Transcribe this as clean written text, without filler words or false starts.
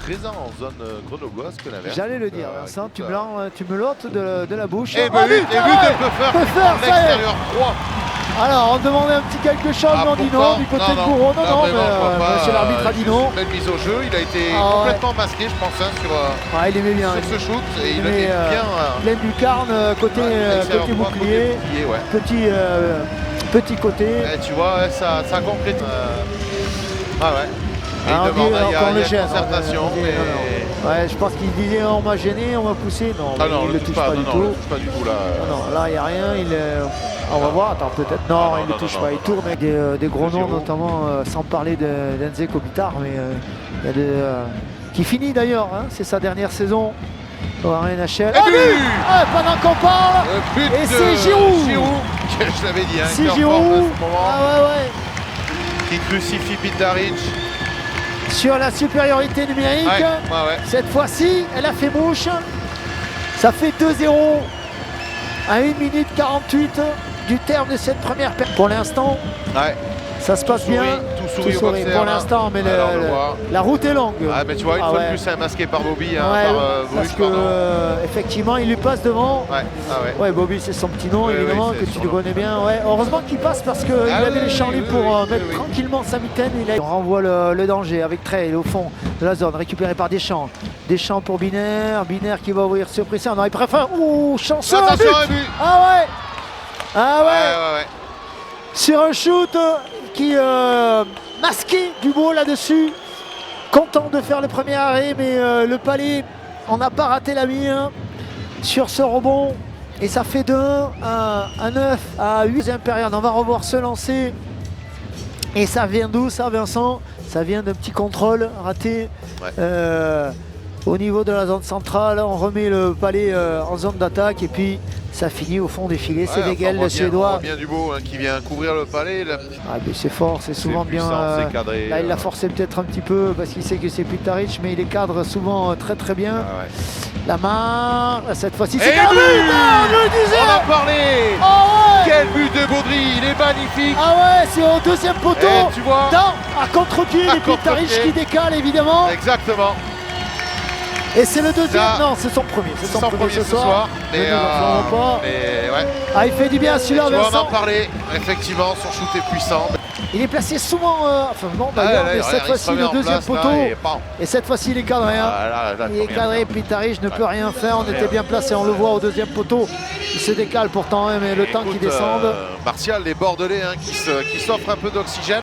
présent en zone grenobloise que l'inverse. J'allais le dire, Vincent, tu me l'ôtes de la bouche. Et but de Pfeffer en extérieur droit. Alors, on demandait un petit quelque chose, mais on dit non, du côté de Bourreau. Non, monsieur l'arbitre a dit non. Belle mise au jeu, il a été complètement masqué, je pense, il aimait bien, sur ce shoot. Et il aimait bien. Pleine lucarne, côté bouclier, petit côté. Tu vois, ça concrétise. Et il demande, il y a une concertation. Ouais, je pense qu'il disait on m'a gêné, on m'a poussé. Non, non, il ne le touche pas du tout. Il ne touche pas du tout là. Non, là il n'y a rien. On va voir, attends peut-être. Non, il ne touche pas. Il tourne avec des gros noms, notamment sans parler d'Enze Kopitar, mais il y a qui finit d'ailleurs, hein, c'est sa dernière saison au RNHL. Pendant qu'on parle, et c'est Giroud. Je l'avais dit, c'est Giroud. Qui crucifie Pitaric. Sur la supériorité numérique, cette fois-ci, elle a fait mouche. Ça fait 2-0 à 1 minute 48 du terme de cette première période. Pour l'instant, ça se passe bien. Tout sourit au boxer, pour l'instant, mais la route est longue. Mais tu vois, une fois de plus, c'est masqué par Bobby. Parce que effectivement, il lui passe devant. Bobby, c'est son petit nom, évidemment, que tu le connais bien. Heureusement qu'il passe parce qu'il avait les champs libres pour mettre tranquillement sa mitaine. On renvoie le danger avec Trail au fond de la zone, récupéré par Deschamps. Deschamps pour Binaire. Binaire qui va ouvrir sur pression. Non, il préfère. Chanceux. Attention, un but. Sur un shoot qui masquait Dubois là-dessus. Content de faire le premier arrêt, mais le Palais, on n'a pas raté la mire sur ce rebond. Et ça fait de 1 à 9 à 8 période. On va revoir se lancer. Et ça vient d'où ça, Vincent? Ça vient d'un petit contrôle raté au niveau de la zone centrale. On remet le Palais en zone d'attaque et puis ça finit au fond des filets. C'est Weigel, le Suédois. On voit bien Dubois qui vient couvrir le Palais. Mais c'est fort, c'est souvent bien. C'est cadré. Là, il l'a forcé peut-être un petit peu parce qu'il sait que c'est Pitaric, mais il les cadre souvent très bien. La main, cette fois-ci, c'est cadré. On le disait. On a parlé. Quel but de Baudry, il est magnifique. C'est au deuxième poteau. Et tu vois, à contre-pied, les Pitaric qui décale évidemment. Exactement. Et c'est le deuxième. Non, c'est son premier. C'est son premier ce soir. Il fait du bien à celui-là, Vincent. On en parlait, effectivement, son shoot est puissant. Il est placé souvent, mais cette fois-ci le deuxième poteau. Et cette fois-ci il est cadré. Il est cadré, Pitaric ne peut rien faire. On était bien placé, on le voit au deuxième poteau. Il se décale pourtant, mais le temps qu'il descende. Martial, les Bordelais qui s'offrent un peu d'oxygène.